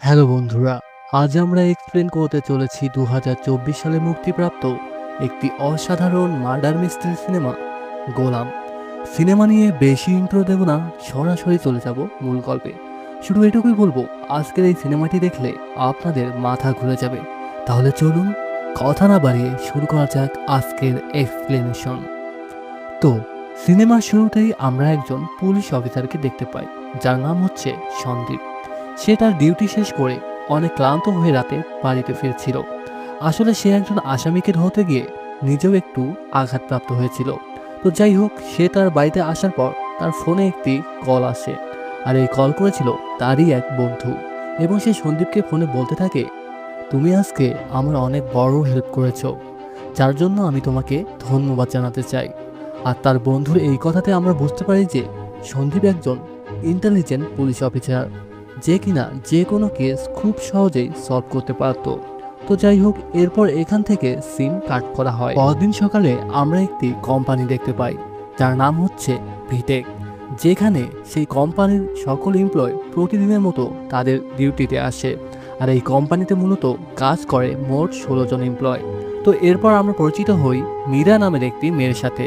Hello বন্ধুরা, আজ আমরা এক্সপ্লেন করতে চলেছি 2024 সালে মুক্তিপ্রাপ্ত একটি অসাধারণ মার্ডার মিস্ট্রি সিনেমা গোলাম। সিনেমা নিয়ে বেশি ইন্ট্রো দেব না, সরাসরি চলে যাব মূল গল্পে। শুধু এটুকুই বলবো, আজকের এই সিনেমাটি দেখলে আপনাদের মাথা ঘুরে যাবে। তাহলে চলুন কথা না বাড়িয়ে শুরু করা যাক আজকের এক্সপ্লেনেশন। তো সিনেমার শুরুতেই আমরা একজন পুলিশ অফিসারকে দেখতে পাই, যার নাম হচ্ছে সন্দীপ। সে তার ডিউটি শেষ করে অনেক ক্লান্ত হয়ে রাতে বাড়িতে ফিরছিল। আসলে সে একজন আসামিকে ধরতে গিয়ে নিজেও একটু আঘাতপ্রাপ্ত হয়েছিল। তো যাই হোক, সে তার বাড়িতে আসার পর তার ফোনে একটি কল আসে, আর এই কল করেছিল তারই এক বন্ধু। এবং সে সন্দীপকে ফোনে বলতে থাকে, তুমি আজকে আমার অনেক বড় হেল্প করেছো, যার জন্য আমি তোমাকে ধন্যবাদ জানাতে চাই। আর তার বন্ধুর এই কথাতে আমরা বুঝতে পারি যে সন্দীপ একজন ইন্টেলিজেন্ট পুলিশ অফিসার, যে কিনা যে কোনো কেস খুব সহজেই সলভ করতে পারত। তো যাই হোক, এরপর এখান থেকে সিন কাট করা হয়। পরদিন সকালে আমরা একটি কোম্পানি দেখতে পাই, যার নাম হচ্ছে ভিটেক, যেখানে সেই কোম্পানির সকল এমপ্লয় প্রতিদিনের মতো তাদের ডিউটিতে আসে। আর এই কোম্পানিতে মূলত কাজ করে মোট 16 জন এমপ্লয়। তো এরপর আমরা পরিচিত হই মীরা নামের একটি মেয়ের সাথে,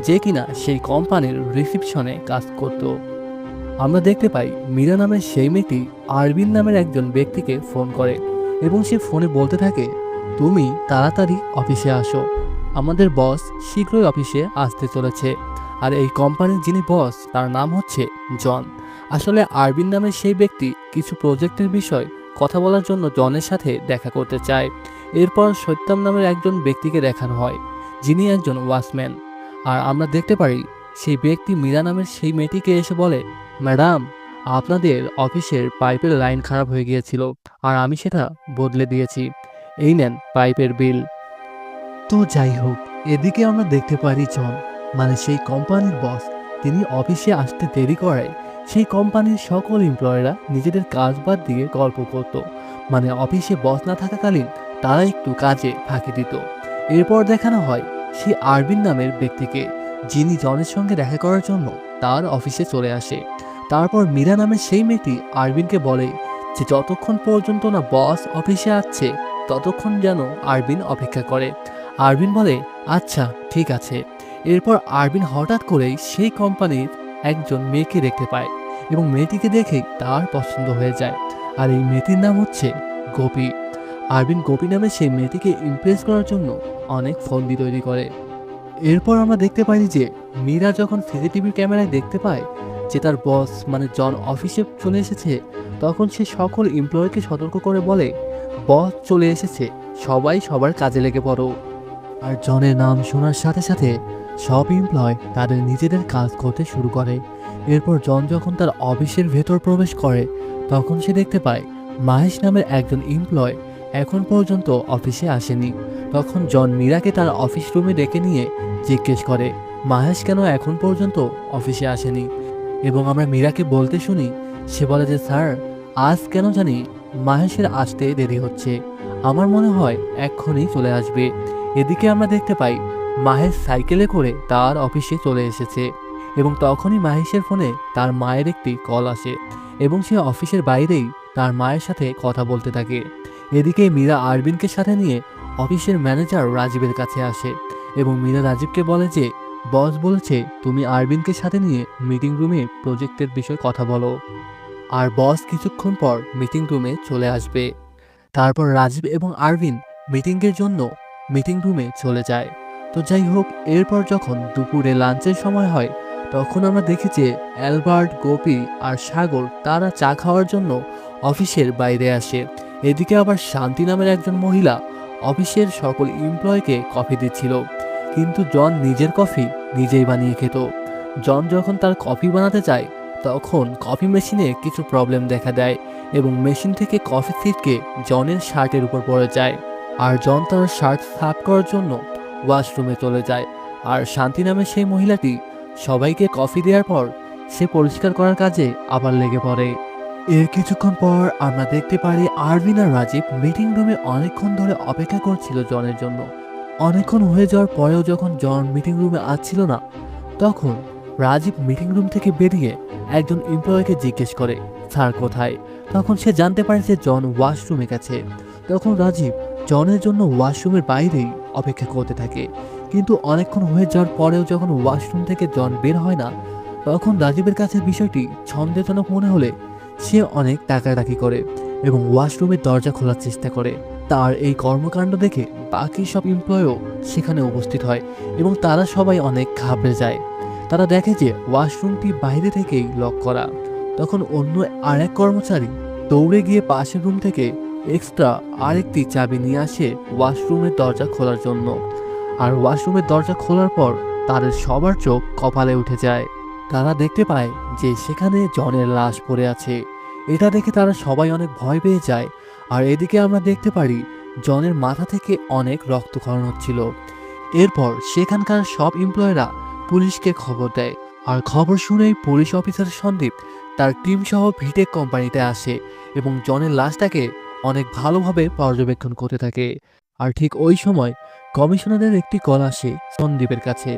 যে কিনা সেই কোম্পানির রিসিপশনে কাজ করত। আমরা দেখতে পাই মীরা নামের সেই মেয়েটি আরবিন নামের একজন ব্যক্তিকে ফোন করে, এবং সে ফোনে বলতে থাকে, তুমি তাড়াতাড়ি অফিসে আসো, আমাদের বস শীঘ্রই অফিসে আসতে চলেছে। আর এই কোম্পানির যিনি বস, তার নাম হচ্ছে জন। আসলে আরবিন নামের সেই ব্যক্তি কিছু প্রজেক্টের বিষয় কথা বলার জন্য জনের সাথে দেখা করতে চায়। এরপর সত্যম নামের একজন ব্যক্তিকে দেখানো হয়, যিনি একজন ওয়াচম্যান। আর আমরা দেখতে পারি সেই ব্যক্তি মীরা নামের সেই মেয়েটিকে এসে বলে, ম্যাডাম, আপনাদের অফিসের পাইপের লাইন খারাপ হয়ে গিয়েছিল, আর আমি সেটা বদলে দিয়েছি, এই নেন পাইপের বিল। তো যাই হোক, এদিকে আমরা দেখতে পারি জন, মানে সেই কোম্পানির বস, তিনি অফিসে আসতে দেরি করায় সেই কোম্পানির সকল এমপ্লয়িরা নিজেদের কাজ বাদ দিয়ে গল্প করত। মানে অফিসে বস না থাকাকালীন তারা একটু কাজে ফাঁকি দিত। এরপর দেখানো হয় সেই আরবিন নামের ব্যক্তিকে, যিনি জনের সঙ্গে দেখা করার জন্য তার অফিসে চলে আসে। তারপর মীরা নামের সেই মেয়েটি আরবিনকে বলে যে যতক্ষণ পর্যন্ত না বস অফিসে আসছে ততক্ষণ যেন আরবিন অপেক্ষা করে। আরবিন বলে, আচ্ছা ঠিক আছে। এরপর আরবিন হঠাৎ করেই সেই কোম্পানির একজন মেয়েকে দেখতে পায়, এবং মেয়েটিকে দেখেই তার পছন্দ হয়ে যায়। আর এই মেয়েটির নাম হচ্ছে গোপী। আরবিন গোপী নামে সেই মেয়েটিকে ইমপ্রেস করার জন্য অনেক ফন্দি তৈরি করে। এরপর আমরা দেখতে পাই যে মীরা যখন সিসিটিভি ক্যামেরায় দেখতে পায় যে তার বস মানে জন অফিসে চলে এসেছে, তখন সে সকল এমপ্লয়িকে সতর্ক করে বলে, বস চলে এসেছে, সবাই সবার কাজে লেগে পড়ো। আর জনের নাম শোনার সাথে সাথে সব এমপ্লয় তাদের নিজেদের কাজ করতে শুরু করে। এরপর জন যখন তার অফিসের ভেতর প্রবেশ করে, তখন সে দেখতে পায় মাহেশ নামের একজন এমপ্লয় এখন পর্যন্ত অফিসে আসেনি। তখন জন মীরাকে তার অফিস রুমে ডেকে নিয়ে জিজ্ঞেস করে, মাহেশ কেন এখন পর্যন্ত অফিসে আসেনি। এবং আমরা মীরাকে বলতে শুনি, সে বলে যে স্যার, আজ কেন জানি মাহেশের আসতে দেরি হচ্ছে, আমার মনে হয় এক্ষুনি চলে আসবে। এদিকে আমরা দেখতে পাই মাহেশ সাইকেলে করে তার অফিসে চলে এসেছে, এবং তখনই মাহেশের ফোনে তার মায়ের একটি কল আসে, এবং সে অফিসের বাইরেই তার মায়ের সাথে কথা বলতে থাকে। এদিকে মীরা আরবিনকে সাথে নিয়ে অফিসের ম্যানেজার রাজীবের কাছে আসে, এবং মীরা রাজীবকে বলে যে বস বলেছে তুমি আরবিনকে সাথে নিয়ে মিটিং রুমে প্রজেক্টের বিষয়ে কথা বলো। আর বস কিছুক্ষণ পর মিটিং রুমে চলে আসবে। তারপর রাজীব এবং আরবিন মিটিংয়ের জন্য মিটিং রুমে চলে যায়। তো যাই হোক, এরপর যখন দুপুরে লাঞ্চের সময় হয়, তখন আমরা দেখি যে অ্যালবার্ট, গোপী আর সাগর তারা চা খাওয়ার জন্য অফিসের বাইরে আসে। এদিকে আবার শান্তি নামের একজন মহিলা অফিসের সকল এমপ্লয়কে কফি দিচ্ছিল, কিন্তু জন নিজের কফি নিজেই বানিয়ে খেত। জন যখন তার কফি বানাতে চায়, তখন কফি মেশিনে কিছু প্রবলেম দেখা দেয়, এবং মেশিন থেকে কফি ছিটকে জনের শার্টের উপর পড়ে যায়। আর জন তার শার্ট সাফ করার জন্য ওয়াশরুমে চলে যায়। আর শান্তি নামের সেই মহিলাটি সবাইকে কফি দেওয়ার পর সে পরিষ্কার করার কাজে আবার লেগে পড়ে। এর কিছুক্ষণ পর আমরা দেখতে পারি আরবিন আর রাজীব মিটিং রুমে অনেকক্ষণ ধরে অপেক্ষা করছিল জনের জন্য। অনেকক্ষণ হয়ে যাওয়ার পরেও যখন জন মিটিং রুমে আসছিল না, তখন রাজীব মিটিং রুম থেকে বেরিয়ে একজন এমপ্লয়িকে জিজ্ঞেস করে, স্যার কোথায়। তখন সে জানতে পারে যে জন ওয়াশরুমে গেছে। তখন রাজীব জনের জন্য ওয়াশরুমের বাইরেই অপেক্ষা করতে থাকে, কিন্তু অনেকক্ষণ হয়ে যাওয়ার পরেও যখন ওয়াশরুম থেকে জন বের হয় না, তখন রাজীবের কাছে বিষয়টি সন্দেহজনক মনে হলে সে অনেক ডাকাডাকি করে এবং ওয়াশরুমের দরজা খোলার চেষ্টা করে। তার এই কর্মকাণ্ড দেখে বাকি সব এমপ্লয়ও সেখানে উপস্থিত হয় এবং তারা সবাই অনেক ঘাবড়ে যায়। তারা দেখে যে ওয়াশরুমটি বাইরে থেকেই লক করা। তখন অন্য আরেক কর্মচারী দৌড়ে গিয়ে পাশের রুম থেকে এক্সট্রা আরেকটি চাবি নিয়ে আসে ওয়াশরুমের দরজা খোলার জন্য। আর ওয়াশরুমের দরজা খোলার পর তাদের সবার চোখ কপালে উঠে যায়। তারা দেখতে পায় যে সেখানে জনের লাশ পড়ে আছে। এটা দেখে তারা সবাই অনেক ভয় পেয়ে যায়। আর এদিকে আমরা দেখতে পারি জনের মাথা থেকে অনেক রক্তক্ষরণ হচ্ছিল। এরপর সেখানকার সব এমপ্লয়িরা পুলিশকে খবর দেয়। আর খবর শুনেই পুলিশ অফিসার সন্দীপ তার টিম সহ ভিটেক কোম্পানিতে আসে এবং জনের লাশটাকে অনেক ভালোভাবে পর্যবেক্ষণ করতে থাকে। আর ঠিক ওই সময় কমিশনারের একটি কল আসে সন্দীপের কাছে।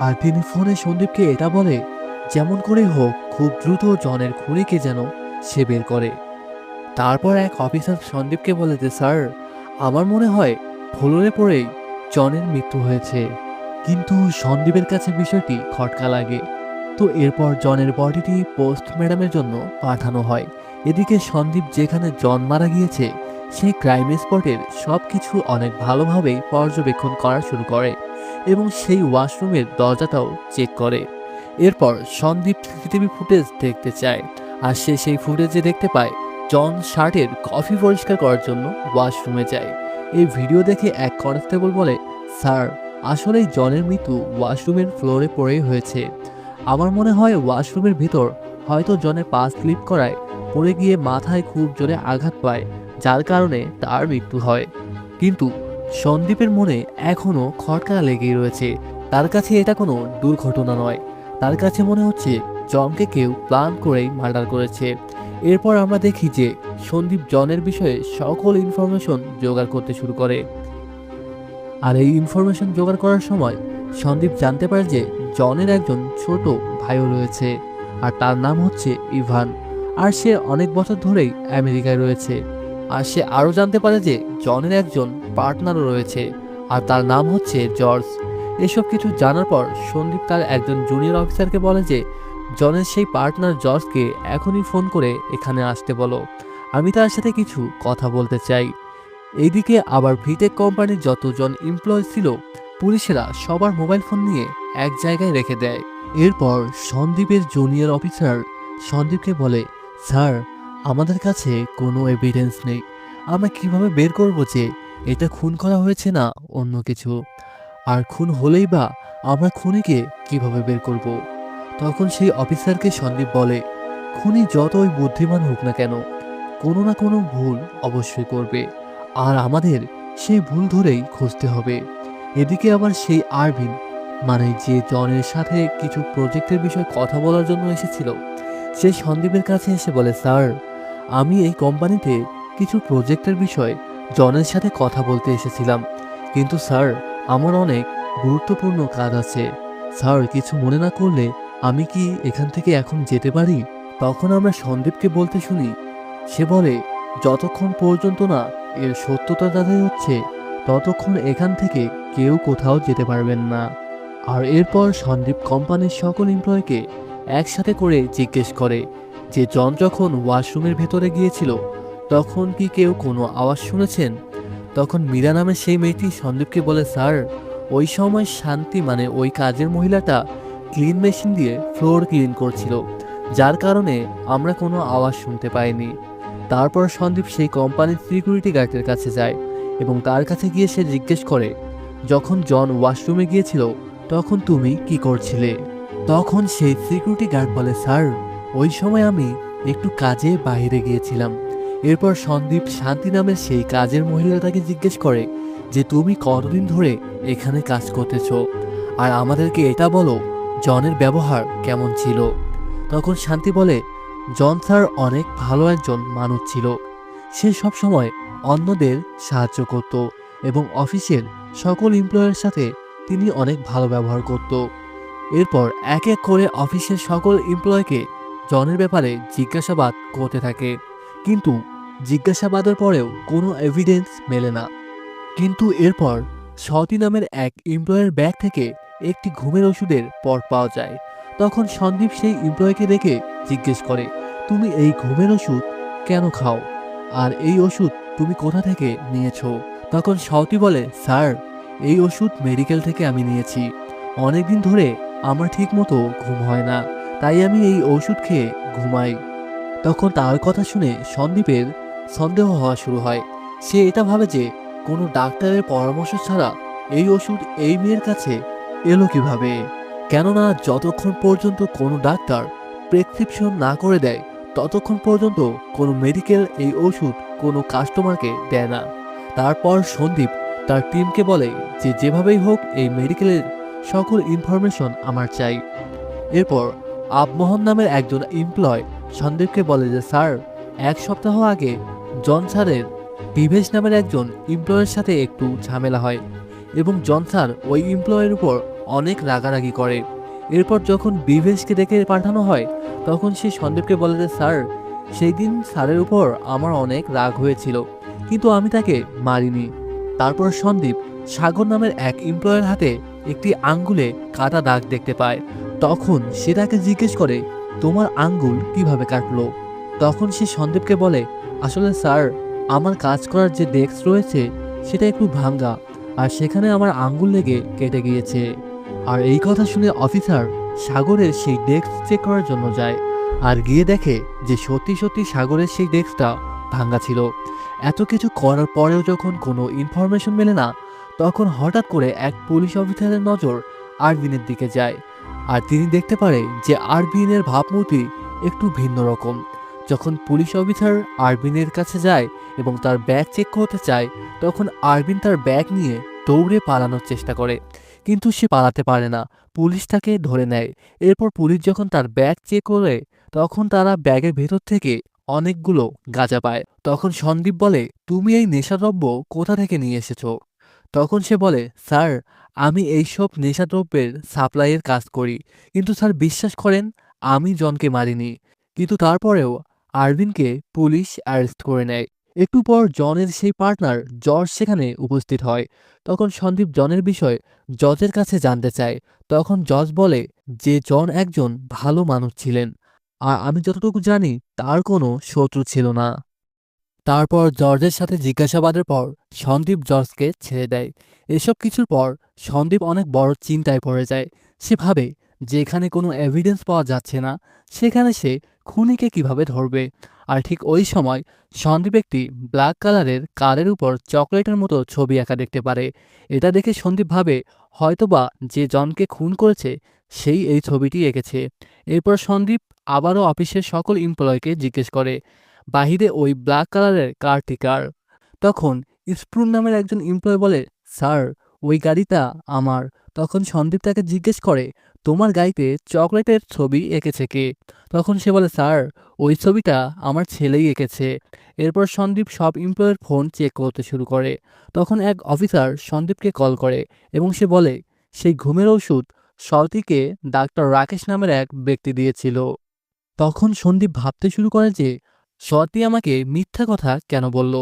আর তিনি ফোনে সন্দীপকে এটা বলে যেমন করে হোক খুব দ্রুত জনের খুনিকে যেন সে বের করে। তারপর এক অফিসার সন্দীপকে বলে যে স্যার, আমার মনে হয় ফ্লোরে পড়েই জনের মৃত্যু হয়েছে। কিন্তু সন্দীপের কাছে বিষয়টি খটকা লাগে। তো এরপর জনের বডিটি পোস্টমর্টমের জন্য পাঠানো হয়। এদিকে সন্দীপ যেখানে জন মারা গিয়েছে সেই ক্রাইম স্পটের সবকিছু অনেক ভালোভাবেই পর্যবেক্ষণ করা শুরু করে এবং সেই ওয়াশরুমের দরজাটাও চেক করে। এরপর সন্দীপ সিসিটিভি ফুটেজ দেখতে চায় আর সে সেই ফুটেজে দেখতে পায় জন শার্টের কফি পরিষ্কার করার জন্য ওয়াশরুমে যায়। এই ভিডিও দেখে এক কনস্টেবল বলে, স্যার, আসলেই জনের মৃত্যু ওয়াশরুমের ফ্লোরে পড়েই হয়েছে। আমার মনে হয় ওয়াশরুমের ভিতর হয়তো জনের পা স্লিপ করায় পড়ে গিয়ে মাথায় খুব জোরে আঘাত পায়, যার কারণে তার মৃত্যু হয়। কিন্তু সন্দীপের মনে এখনো খটকা লেগেই রয়েছে। তার কাছে এটা কোনো দুর্ঘটনা নয়। তার কাছে মনে হচ্ছে জনকে কেউ প্ল্যান করেই মার্ডার করেছে। এরপর আমরা দেখি যে সন্দীপ জনের বিষয়ে সকল ইনফরমেশন জোগাড় করতে শুরু করে। আর এই ইনফরমেশন জোগাড় করার সময় সন্দীপ জানতে পারে যে জনের একজন ছোট ভাইও রয়েছে আর তার নাম হচ্ছে ইভান। আর সে অনেক বছর ধরেই আমেরিকায় রয়েছে। আর সে আরও জানতে পারে যে জনের একজন পার্টনারও রয়েছে আর তার নাম হচ্ছে জর্জ। এসব কিছু জানার পর সন্দীপ তার একজন জুনিয়র অফিসারকে বলে যে জনের সেই পার্টনার জর্জকে এখনই ফোন করে এখানে আসতে বলো, আমি তার সাথে কিছু কথা বলতে চাই। এইদিকে আবার ভিটেক কোম্পানির যতজন এমপ্লয়ি ছিল পুলিশেরা সবার মোবাইল ফোন নিয়ে এক জায়গায় রেখে দেয়। এরপর সন্দীপের জুনিয়র অফিসার সন্দীপকে বলে, স্যার, আমাদের কাছে কোনো এভিডেন্স নেই। আমরা কিভাবে বের করব যে এটা খুন করা হয়েছে না অন্য কিছু? আর খুন হলেই বা আমরা খুনিকে কিভাবে বের করব? তখন সেই অফিসারকে সন্দীপ বলে, খুনি যতই বুদ্ধিমান হোক না কেন, কোনো না কোনো ভুল অবশ্যই করবে আর আমাদের সেই ভুল ধরেই খুঁজতে হবে। এদিকে আবার সেই আরভিন, মানে যে জনের সাথে কিছু প্রজেক্টের বিষয়ে কথা বলার জন্য এসেছিল, সে সন্দীপের কাছে এসে বলে, স্যার, আমি এই কোম্পানিতে কিছু প্রজেক্টের বিষয়ে জনের সাথে কথা বলতে এসেছিলাম, কিন্তু স্যার আমার অনেক গুরুত্বপূর্ণ কাজ আছে। স্যার, কিছু মনে না করলে আমি কি এখান থেকে এখন যেতে পারি? তখন আমরা সন্দীপকে বলতে শুনি, সে বলে, যতক্ষণ পর্যন্ত না এর সত্যতা যাচাই হচ্ছে ততক্ষণ এখান থেকে কেউ কোথাও যেতে পারবেন না। আর এরপর সন্দীপ কোম্পানির সকল এমপ্লয়িকে একসাথে করে জিজ্ঞেস করে যে জন যখন ওয়াশরুমের ভেতরে গিয়েছিল তখন কি কেউ কোনো আওয়াজ শুনেছেন? তখন মীরা নামের সেই মেয়েটি সন্দীপকে বলে, স্যার, ওই সময় শান্তি, মানে ওই কাজের মহিলাটা ক্লিন মেশিন দিয়ে ফ্লোর ক্লিন করছিল, যার কারণে আমরা কোনো আওয়াজ শুনতে পাইনি। তারপর সন্দীপ সেই কোম্পানির সিকিউরিটি গার্ডের কাছে যায় এবং তার কাছে গিয়ে সে জিজ্ঞেস করে, যখন জন ওয়াশরুমে গিয়েছিল তখন তুমি কি করছিলে? তখন সেই সিকিউরিটি গার্ড বলে, স্যার, ওই সময় আমি একটু কাজে বাইরে গিয়েছিলাম। এরপর সন্দীপ শান্তি নামের সেই কাজের মহিলাটাকে জিজ্ঞেস করে যে তুমি কতদিন ধরে এখানে কাজ করতেছো আর আমাদেরকে এটা বলো জনের ব্যবহার কেমন ছিল। তখন শান্তি বলে, জন স্যার অনেক ভালো একজন মানুষ ছিল। সে সবসময় অন্যদের সাহায্য করত এবং অফিসের সকল এমপ্লয়ের সাথে তিনি অনেক ভালো ব্যবহার করত। এরপর এক এক করে অফিসের সকল এমপ্লয়কে জনের ব্যাপারে জিজ্ঞাসাবাদ করতে থাকে কিন্তু জিজ্ঞাসাবাদের পরেও কোনো এভিডেন্স মেলে না। কিন্তু এরপর সতী নামের এক এমপ্লয়ের ব্যাগ থেকে একটি ঘুমের ওষুধের পট পাওয়া যায়। তখন সন্দীপ সেই এমপ্লয়কে দেখে জিজ্ঞেস করে, তুমি এই ঘুমের ওষুধ কেন খাও, আর এই ওষুধ তুমি কোথা থেকে নিয়েছো? তখন সতী বলে, স্যার, এই ওষুধ মেডিকেল থেকে আমি নিয়েছি। অনেকদিন ধরে আমার ঠিক মতো ঘুম হয় না, তাই আমি এই ওষুধ খেয়ে ঘুমাই। তখন তার কথা শুনে সন্দীপের সন্দেহ হওয়া শুরু হয়। সে এটা ভাবে যে কোনো ডাক্তারের পরামর্শ ছাড়া এই ওষুধ এই মেয়ের কাছে এলো কিভাবে। কেননা যতক্ষণ পর্যন্ত কোনো ডাক্তার প্রেসক্রিপশন না করে দেয় ততক্ষণ পর্যন্ত কোনো মেডিকেল এই ওষুধ কোনো কাস্টমারকে দেয় না। তারপর সন্দীপ তার টিমকে বলে যে যেভাবেই হোক এই মেডিকেলের সকল ইনফরমেশন আমার চাই। এরপর আবমোহন নামের একজন এমপ্লয় সন্দীপকে বলে যে স্যার, এক সপ্তাহ আগে জন স্যারের বিভেশ নামের একজন এমপ্লয়ের সাথে একটু ঝামেলা হয় এবং জন স্যার ওই এমপ্লয়ের উপর অনেক রাগারাগি করে। এরপর যখন বিভেশকে ডেকে পাঠানো হয় তখন সে সন্দীপকে বলে যে স্যার, সেই দিন স্যারের উপর আমার অনেক রাগ হয়েছিল, কিন্তু আমি তাকে মারিনি। তারপর সন্দীপ সাগর নামের এক এমপ্লয়ের হাতে একটি আঙ্গুলে কাটা দাগ দেখতে পায়। তখন সে তাকে জিজ্ঞেস করে, তোমার আঙ্গুল কিভাবে কাটলো? তখন সে সন্দীপকে বলে, আসলে স্যার, আমার কাজ করার যে ডেস্ক রয়েছে সেটা একটু ভাঙ্গা, আর সেখানে আমার আঙ্গুল লেগে কেটে গিয়েছে। আর এই কথা শুনে অফিসার সাগরের সেই ডেস্ক চেক করার জন্য যায়, আর গিয়ে দেখে যে সত্যি সত্যি সাগরের সেই ডেস্কটা ভাঙ্গা ছিল। এত কিছু করার পরেও যখন কোনো ইনফরমেশন মেলে না, তখন হঠাৎ করে এক পুলিশ অফিসারের নজর আরবিনের দিকে যায়, আর তিনি দেখতে পারে যে আরবিনের ভাবমূর্তি একটু ভিন্ন রকম। যখন পুলিশ অফিসার আরবিনের কাছে যায় এবং তার ব্যাগ চেক করতে চায়, তখন আরবিন তার ব্যাগ নিয়ে দৌড়ে পালানোর চেষ্টা করে, কিন্তু সে পালাতে পারে না। পুলিশ তাকে ধরে নেয়। এরপর পুলিশ যখন তার ব্যাগ চেক করে তখন তারা ব্যাগের ভেতর থেকে অনেকগুলো গাঁজা পায়। তখন সন্দীপ বলে, তুমি এই নেশাদ্রব্য কোথা থেকে নিয়ে এসেছো? তখন সে বলে, স্যার, আমি এইসব নেশাদ্রব্যের সাপ্লাইয়ের কাজ করি, কিন্তু স্যার বিশ্বাস করেন আমি জনকে মারিনি। কিন্তু তারপরেও আরভিনকে পুলিশ অ্যারেস্ট করে নেয়। একটু পর জনের সেই পার্টনার জর্জ সেখানে উপস্থিত হয়। তখন সন্দীপ জনের বিষয় জজের কাছে জানতে চায়। তখন জজ বলে যে জন একজন ভালো মানুষ ছিলেন, আর আমি যতটুকু জানি তার কোনো শত্রু ছিল না। তারপর জর্জের সাথে জিজ্ঞাসাবাদের পর সন্দীপ জর্জকে ছেড়ে দেয়। এসব কিছুর পর সন্দীপ অনেক বড় চিন্তায় পড়ে যায়। সে ভাবে যে এখানে কোনো এভিডেন্স পাওয়া যাচ্ছে না, সেখানে সে খুনিকে কিভাবে ধরবে। আর ঠিক ওই সময় সন্দীপ একটি ব্ল্যাক কালারের কারের উপর চকলেটের মতো ছবি আঁকা দেখতে পারে। এটা দেখে সন্দীপ ভাবে হয়তোবা যে জনকে খুন করেছে সেই এই ছবিটি এঁকেছে। এরপর সন্দীপ আবারও অফিসের সকল এমপ্লয়কে জিজ্ঞেস করে বাহিরে ওই ব্ল্যাক কালারের কারটি কার। তখন স্প্রুন নামের একজন এমপ্লয় বলে, স্যার, ওই গাড়িটা আমার। তখন সন্দীপ তাকে জিজ্ঞেস করে, তোমার গাড়িতে চকলেটের ছবি এঁকেছে কে? তখন সে বলে, স্যার, ওই ছবিটা আমার ছেলেই এঁকেছে। এরপর সন্দীপ সব এমপ্লয়ের ফোন চেক করতে শুরু করে। তখন এক অফিসার সন্দীপকে কল করে এবং সে বলে সেই ঘুমের ওষুধ সলতিকে ডাক্তার রাকেশ নামের এক ব্যক্তি দিয়েছিল। তখন সন্দীপ ভাবতে শুরু করে যে সত্যি আমাকে মিথ্যা কথা কেন বলল।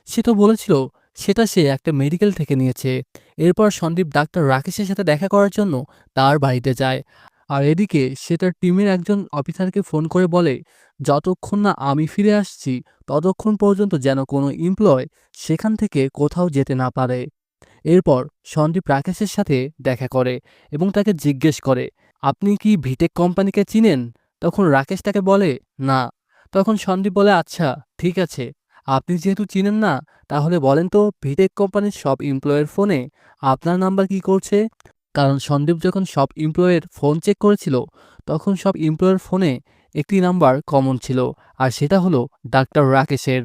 সে তো বলেছিল সেটা সে একটা মেডিকেল থেকে নিয়েছে। এরপর সন্দীপ ডাক্তার রাকেশের সাথে দেখা করার জন্য তার বাড়িতে যায়। আর এদিকে সে তার টিমের একজন অফিসারকে ফোন করে বলে যতক্ষণ না আমি ফিরে আসছি ততক্ষণ পর্যন্ত যেন কোনো এমপ্লয় সেখান থেকে কোথাও যেতে না পারে। এরপর সন্দীপ রাকেশের সাথে দেখা করে এবং তাকে জিজ্ঞেস করে, আপনি কি ভিটেক কোম্পানিকে চিনেন? তখন রাকেশ তাকে বলে, না। তখন সন্দীপ বলে, আচ্ছা ঠিক আছে, আপনি যেহেতু চিনেন না তাহলে বলেন তো ভিটেক কোম্পানির সব এমপ্লয়ের ফোনে আপনার নাম্বার কি করছে? কারণ সন্দীপ যখন সব এমপ্লয়ের ফোন চেক করেছিল তখন সব এমপ্লয়ের ফোনে একটি নাম্বার কমন ছিল, আর সেটা হলো ডাক্তার রাকেশের।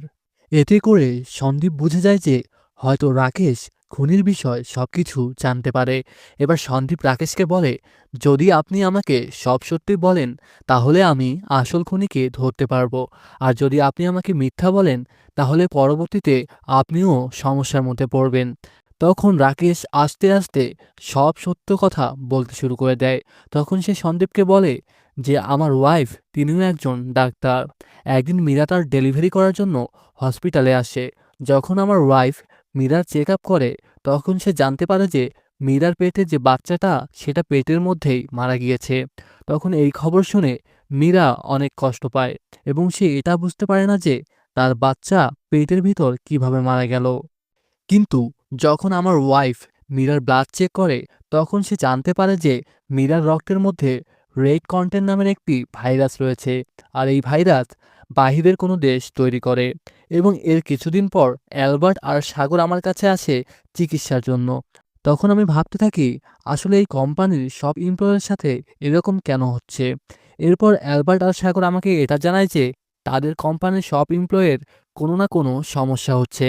এতে করে সন্দীপ বুঝে যায় যে হয়তো রাকেশ খুনির বিষয় সবকিছু জানতে পারে। এবার সন্দীপ রাকেশকে বলে, যদি আপনি আমাকে সব সত্যি বলেন তাহলে আমি আসল খুনিকে ধরতে পারবো, আর যদি আপনি আমাকে মিথ্যা বলেন তাহলে পরবর্তীতে আপনিও সমস্যার মধ্যে পড়বেন। তখন রাকেশ আস্তে আস্তে সব সত্য কথা বলতে শুরু করে দেয়। তখন সে সন্দীপকে বলে যে আমার ওয়াইফ তিনিও একজন ডাক্তার। একদিন মীরা তার ডেলিভারি করার জন্য হসপিটালে আসে। যখন আমার ওয়াইফ মীরার চেক আপ করে, তখন সে জানতে পারে যে মীরার পেটে যে বাচ্চাটা সেটা পেটের মধ্যেই মারা গিয়েছে। তখন এই খবর শুনে মীরা অনেক কষ্ট পায় এবং সে এটা বুঝতে পারে না যে তার বাচ্চা পেটের ভিতর কিভাবে মারা গেল। কিন্তু যখন আমার ওয়াইফ মীরার ব্লাড চেক করে, তখন সে জানতে পারে যে মীরার রক্তের মধ্যে রেড কন্টেন্ট নামের একটি ভাইরাস রয়েছে। আর এই ভাইরাস বাহিরের কোনো দেশ তৈরি করে। এবং এর কিছুদিন পর অ্যালবার্ট আর সাগর আমার কাছে আসে চিকিৎসার জন্য। তখন আমি ভাবতে থাকি, আসলে এই কোম্পানির সব এমপ্লয়ের সাথে এরকম কেন হচ্ছে। এরপর অ্যালবার্ট আর সাগর আমাকে এটা জানায় যে তাদের কোম্পানির সব এমপ্লয়ের কোনো না কোনো সমস্যা হচ্ছে।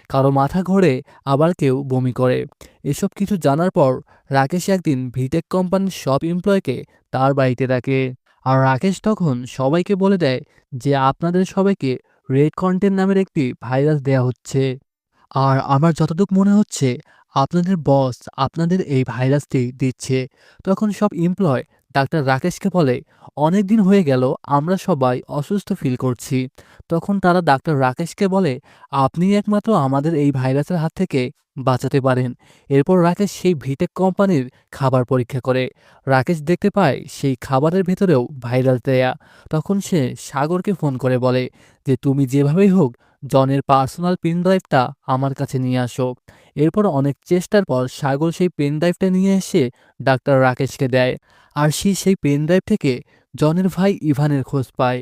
কারো মাথা ঘোরে, আবার কেউ বমি করে। এসব কিছু জানার পর রাকেশ একদিন ভিটেক কোম্পানির সব এমপ্লয়কে তার বাড়িতে ডাকে। আর রাকেশ তখন সবাইকে বলে দেয় যে আপনাদের সবাইকে রেড কন্টেন্ট নামের একটি ভাইরাস দেয়া হচ্ছে। আর আমার যতটুকু মনে হচ্ছে আপনাদের বস আপনাদের এই ভাইরাসটি দিচ্ছে। তখন সব এমপ্লয় ডাক্তার রাকেশকে বলে, অনেক দিন হয়ে গেল আমরা সবাই অসুস্থ ফিল করছি। তখন তারা ডাক্তার রাকেশকে বলে, আপনি একমাত্র আমাদের এই ভাইরাসের হাত থেকে বাঁচাতে পারেন। এরপর রাকেশ সেই ভিটেক কোম্পানির খাবার পরীক্ষা করে। রাকেশ দেখতে পায় সেই খাবারের ভেতরেও ভাইরাস দেয়া। তখন সে সাগরকে ফোন করে বলে যে তুমি যেভাবেই হোক জনের পার্সোনাল পেন ড্রাইভটা আমার কাছে নিয়ে আসো। এরপর অনেক চেষ্টার পর সাগর সেই পেন ড্রাইভটা নিয়ে এসে ডাক্তার রাকেশকে দেয়। আর সেই পেন ড্রাইভ থেকে জনের ভাই ইভানের খোঁজ পায়।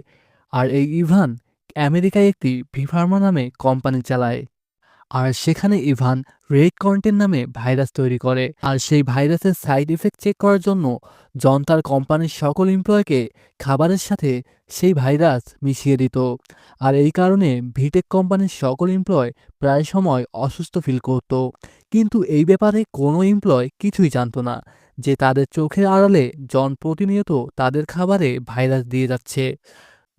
আর এই ইভান আমেরিকায় একটি ভিফার্মা নামে কোম্পানি চালায়। আর সেখানে ইভান রেড কন্টেন্ট নামে ভাইরাস তৈরি করে। আর সেই ভাইরাসের সাইড ইফেক্ট চেক করার জন্য জন তার কোম্পানির সকল এমপ্লয়কে খাবারের সাথে সেই ভাইরাস মিশিয়ে দিত। আর এই কারণে ভিটেক কোম্পানির সকল এমপ্লয় প্রায় সময় অসুস্থ ফিল করত। কিন্তু এই ব্যাপারে কোনো এমপ্লয় কিছুই জানতো না যে তাদের চোখের আড়ালে জন প্রতিনিয়ত তাদের খাবারে ভাইরাস দিয়ে যাচ্ছে।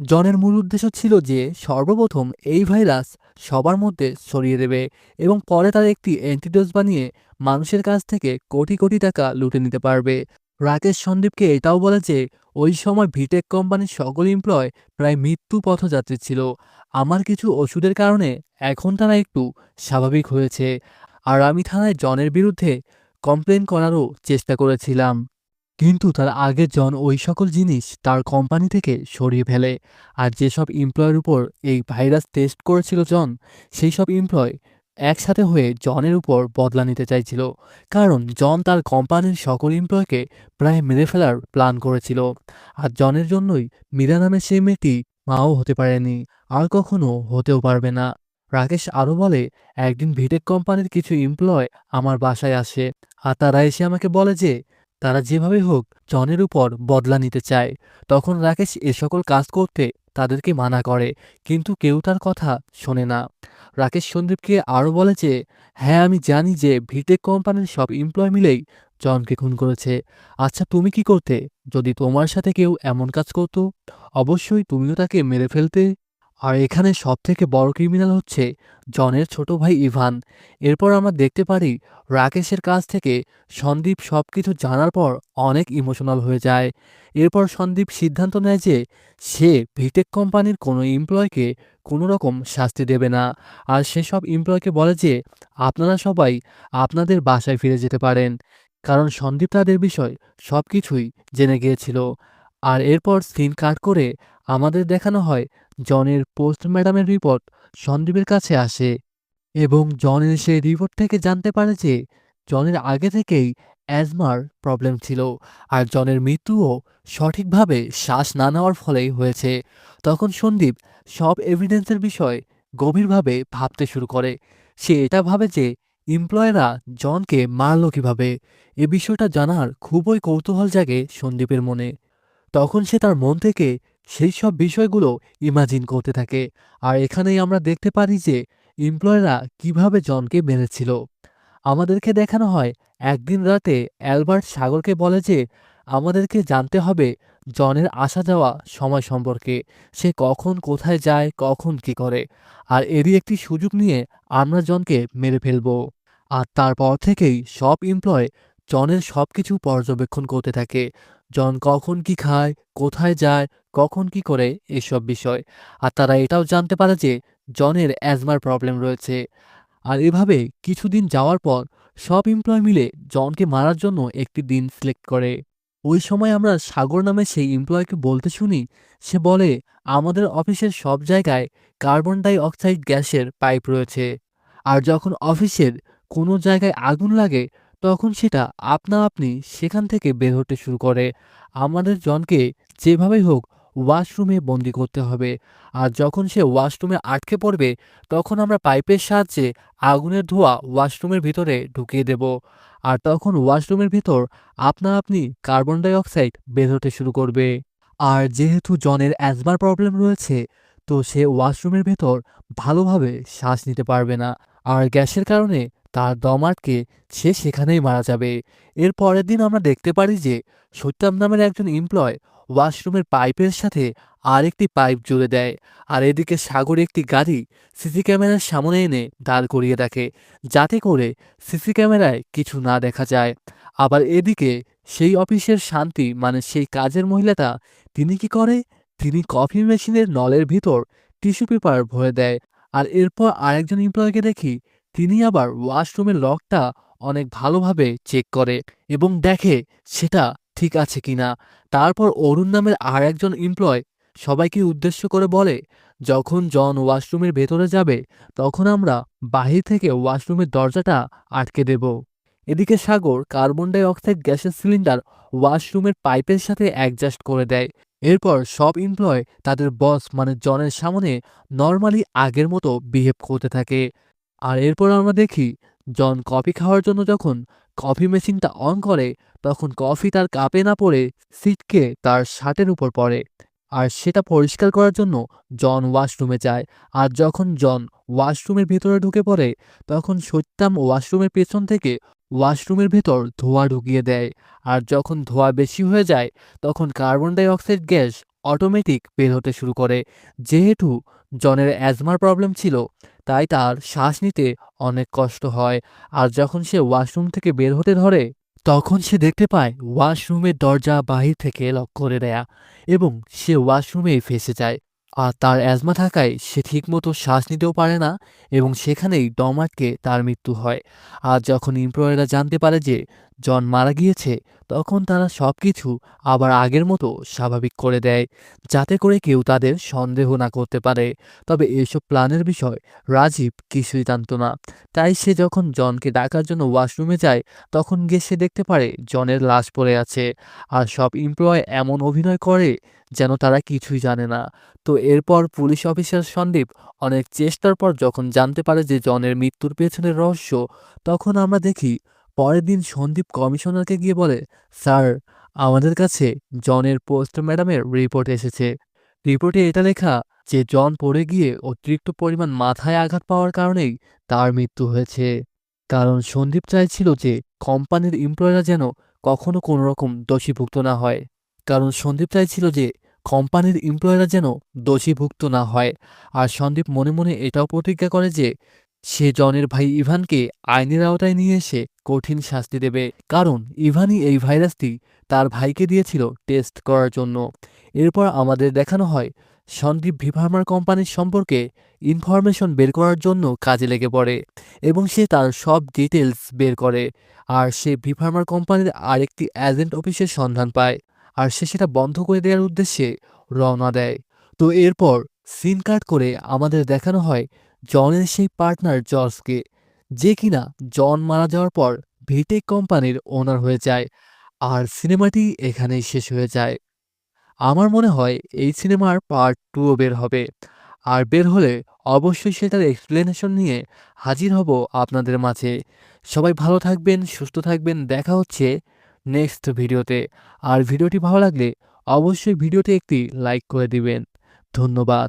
জনের মূল উদ্দেশ্য ছিল যে সর্বপ্রথম এই ভাইরাস সবার মধ্যে ছড়িয়ে দেবে এবং পরে তার একটি অ্যান্টিডোজ বানিয়ে মানুষের কাছ থেকে কোটি কোটি টাকা লুটে নিতে পারবে। রাকেশ সন্দীপকে এটাও বলে যে ওই সময় ভিটেক কোম্পানির সকল এমপ্লয় প্রায় মৃত্যু পথযাত্রী ছিল। আমার কিছু ওষুধের কারণে এখন তারা একটু স্বাভাবিক হয়েছে। আর আমি থানায় জনের বিরুদ্ধে কমপ্লেন করারও চেষ্টা করেছিলাম। কিন্তু তার আগে জন ওই সকল জিনিস তার কোম্পানি থেকে সরিয়ে ফেলে। আর যেসব এমপ্লয়ের উপর এই ভাইরাস টেস্ট করেছিল জন, সেই সব এমপ্লয় একসাথে হয়ে জনের উপর বদলা নিতে চাইছিল। কারণ জন তার কোম্পানির সকল এমপ্লয়কে প্রায় মেরে ফেলার প্ল্যান করেছিল। আর জনের জন্যই মীরা নামের সেই মেয়েটি মাও হতে পারেনি, আর কখনো হতেও পারবে না। রাকেশ আরও বলে, একদিন ভিটেক কোম্পানির কিছু এমপ্লয় আমার বাসায় আসে। আর তারা এসে আমাকে বলে যে তারা যেভাবে হোক জনের উপর বদলা নিতে চায়। তখন রাকেশ এ সকল কাজ করতে তাদেরকে মানা করে, কিন্তু কেউ তার কথা শোনে না। রাকেশ সন্দীপকে আরও বলে যে হ্যাঁ, আমি জানি যে ভিটেক কোম্পানির সব এমপ্লয় মিলেই জনকে খুন করেছে। আচ্ছা, তুমি কি করতে যদি তোমার সাথে কেউ এমন কাজ করতো? অবশ্যই তুমিও তাকে মেরে ফেলতে। আর এখানে সবথেকে বড় ক্রিমিনাল হচ্ছে জনের ছোট ভাই ইভান। এরপর আমরা দেখতে পারি রাকেশের কাছ থেকে সন্দীপ সবকিছু জানার পর অনেক ইমোশনাল হয়ে যায়। এরপর সন্দীপ সিদ্ধান্ত নেয় যে সে ভিটেক কোম্পানির কোনো এমপ্লয়কে কোনো রকম শাস্তি দেবে না। আর সেসব এমপ্লয়কে বলে যে আপনারা সবাই আপনাদের বাসায় ফিরে যেতে পারেন, কারণ সন্দীপ তাদের বিষয় সব কিছুই জেনে গিয়েছিল। আর এরপর সিন কাট করে আমাদের দেখানো হয় জনের পোস্টমর্টমের রিপোর্ট সন্দীপের কাছে আসে এবং জনের সেই রিপোর্ট থেকে জানতে পারে যে জনের আগে থেকেই অ্যাজমার প্রবলেম ছিল। আর জনের মৃত্যুও সঠিকভাবে শ্বাস না নেওয়ার ফলেই হয়েছে। তখন সন্দীপ সব এভিডেন্সের বিষয় গভীরভাবে ভাবতে শুরু করে। সে এটা ভাবে যে এমপ্লয়েরা জনকে মারল কিভাবে। এ বিষয়টা জানার খুবই কৌতূহল জাগে সন্দীপের মনে। তখন সে তার মন থেকে সেই সব বিষয়গুলো ইমাজিন করতে থাকে। আর এখানেই আমরা দেখতে পারি যে এমপ্লয়রা কিভাবে জনকে মেরেছিল। আমাদেরকে দেখানো হয় একদিন রাতে অ্যালবার্ট সাগরকে বলে যে আমাদেরকে জানতে হবে জনের আসা যাওয়া সময় সম্পর্কে, সে কখন কোথায় যায়, কখন কি করে। আর এরই একটি সুযোগ নিয়ে আমরা জনকে মেরে ফেলবো। আর তারপর থেকেই সব এমপ্লয় জনের সবকিছু পর্যবেক্ষণ করতে থাকে। জন কখন কি খায়, কোথায় যায়, কখন কি করে এসব বিষয়। আর তারা এটাও জানতে পারে যে জনের অ্যাজমার প্রবলেম রয়েছে। আর এভাবে কিছুদিন যাওয়ার পর সব এমপ্লয় মিলে জনকে মারার জন্য একটি দিন সিলেক্ট করে। ওই সময় আমরা সাগর নামে সেই এমপ্লয়কে বলতে শুনি, সে বলে আমাদের অফিসের সব জায়গায় কার্বন ডাই অক্সাইড গ্যাসের পাইপ রয়েছে। আর যখন অফিসের কোনো জায়গায় আগুন লাগে তখন সেটা আপনা আপনি সেখান থেকে বের হতে শুরু করে। আমাদের জনকে যেভাবেই হোক ওয়াশরুমে বন্দি করতে হবে। আর যখন সে ওয়াশরুমে আটকে পড়বে তখন আমরা পাইপের সাহায্যে আগুনের ধোঁয়া ওয়াশরুমের ভিতরে ঢুকিয়ে দেব। আর তখন ওয়াশরুমের ভিতর আপনা আপনি কার্বন ডাই অক্সাইড বের হতে শুরু করবে। আর যেহেতু জনের অ্যাজমার প্রবলেম রয়েছে, তো সে ওয়াশরুমের ভেতর ভালোভাবে শ্বাস নিতে পারবে না। আর গ্যাসের কারণে তার দম আটকে সে সেখানেই মারা যাবে। এর পরের দিন আমরা দেখতে পারি যে সত্যম নামের একজন এমপ্লয় ওয়াশরুমের পাইপের সাথে আরেকটি পাইপ জুড়ে দেয়। আর এদিকে সাগর একটি গাড়ি সিসি ক্যামেরার সামনে এনে দাঁড় করিয়ে রাখে, যাতে করে সিসি ক্যামেরায় কিছু না দেখা যায়। আবার এদিকে সেই অফিসের শান্তি মানে সেই কাজের মহিলাটা, তিনি কি করে, তিনি কফি মেশিনের নলের ভিতর টিস্যু পেপার ভরে দেয়। আর এরপর আরেকজন এমপ্লয়কে দেখি, তিনি আবার ওয়াশরুমের লকটা অনেক ভালোভাবে চেক করে এবং দেখে সেটা ঠিক আছে কিনা। তারপর অরুণ নামের আর একজন এমপ্লয় সবাইকে উদ্দেশ্য করে বলে, যখন জন ওয়াশরুমের ভেতরে যাবে তখন আমরা বাহির থেকে ওয়াশরুমের দরজাটা আটকে দেব। এদিকে সাগর কার্বন ডাই অক্সাইড গ্যাসের সিলিন্ডার ওয়াশরুমের পাইপের সাথে অ্যাডজাস্ট করে দেয়। এরপর সব এমপ্লয় তাদের বস মানে জনের সামনে নর্মালি আগের মতো বিহেভ করতে থাকে। আর এরপর আমরা দেখি জন কফি খাওয়ার জন্য যখন কফি মেশিনটা অন করে তখন কফি তার কাপে না পড়ে সিটকে তার শার্টের উপর পড়ে। আর সেটা পরিষ্কার করার জন্য জন ওয়াশরুমে যায়। আর যখন জন ওয়াশরুমের ভেতরে ঢুকে পড়ে তখন সত্যম ওয়াশরুমের পেছন থেকে ওয়াশরুমের ভেতর ধোঁয়া ঢুকিয়ে দেয়। আর যখন ধোঁয়া বেশি হয়ে যায় তখন carbon die oxide gas automatic বের হতে শুরু করে। যেহেতু জনের অ্যাজমার প্রবলেম ছিল তাই তার শ্বাস নিতে অনেক কষ্ট হয়। আর যখন সে ওয়াশরুম থেকে বের হতে ধরে তখন সে দেখতে পায় ওয়াশরুমের দরজা বাহির থেকে লক করে দেয়া এবং সে ওয়াশরুমেই ফেঁসে যায়। আর তার অ্যাজমা থাকায় সে ঠিকমতো শ্বাস নিতেও পারে না এবং সেখানেই দম আটকে তার মৃত্যু হয়। আর যখন এমপ্লয়িরা জানতে পারে যে জন মারা গিয়েছে তখন তারা সবকিছু আবার আগের মতো স্বাভাবিক করে দেয়, যাতে করে কেউ তাদের সন্দেহ না করতে পারে। তবে এসব প্ল্যানের বিষয় রাজীব কিছুই জানত না। তাই সে যখন জনকে ডাকার জন্য ওয়াশরুমে যায় তখন গিয়ে সে দেখতে পারে জনের লাশ পড়ে আছে। আর সব এমপ্লয় এমন অভিনয় করে যেন তারা কিছুই জানে না। তো এরপর পুলিশ অফিসার সন্দীপ অনেক চেষ্টার পর যখন জানতে পারে যে জনের মৃত্যুর পেছনের রহস্য, তখন আমরা দেখি পরের দিন সন্দীপ কমিশনারকে গিয়ে বলে, স্যার, আমাদের কাছে জনের পোস্টমর্টমের রিপোর্ট এসেছে। রিপোর্টে এটা লেখা যে জন পড়ে গিয়ে অতিরিক্ত পরিমাণ মাথায় আঘাত পাওয়ার কারণেই তার মৃত্যু হয়েছে। কারণ সন্দীপ চাইছিল যে কোম্পানির এমপ্লয়িরা যেন কখনো কোনো রকম দোষীভুক্ত না হয়। কারণ সন্দীপ চাইছিল যে কোম্পানির এমপ্লয়িরা যেন দোষীভুক্ত না হয়। আর সন্দীপ মনে মনে এটাও প্রতিজ্ঞা করে যে সে জনের ভাই ইভানকে আইনের আওতায় নিয়ে এসে কঠিন শাস্তি দেবে। কারণ ইভানই এই ভাইরাসটি তার ভাইকে দিয়েছিল টেস্ট করার জন্য। এরপর আমাদের দেখানো হয় সন্দীপ ভিফার্মার কোম্পানির সম্পর্কে ইনফরমেশন বের করার জন্য কাজে লেগে পড়ে এবং সে তার সব ডিটেলস বের করে। আর সে ভিফার্মার কোম্পানির আরেকটি এজেন্ট অফিসের সন্ধান পায় আর সে সেটা বন্ধ করে দেওয়ার উদ্দেশ্যে রওনা দেয়। তো এরপর সিন কাট করে আমাদের দেখানো হয় জনের সেই পার্টনার জর্জকে, যে কিনা জন মারা যাওয়ার পর ভিটেক কোম্পানির ওনার হয়ে যায়। আর সিনেমাটি এখানেই শেষ হয়ে যায়। আমার মনে হয় এই সিনেমার পার্ট 2ও বের হবে। আর বের হলে অবশ্যই সেটার এক্সপ্লেনেশন নিয়ে হাজির হব আপনাদের মাঝে। সবাই ভালো থাকবেন, সুস্থ থাকবেন। দেখা হচ্ছে নেক্সট ভিডিওতে। আর ভিডিওটি ভালো লাগলে অবশ্যই ভিডিওতে একটি লাইক করে দিবেন। ধন্যবাদ।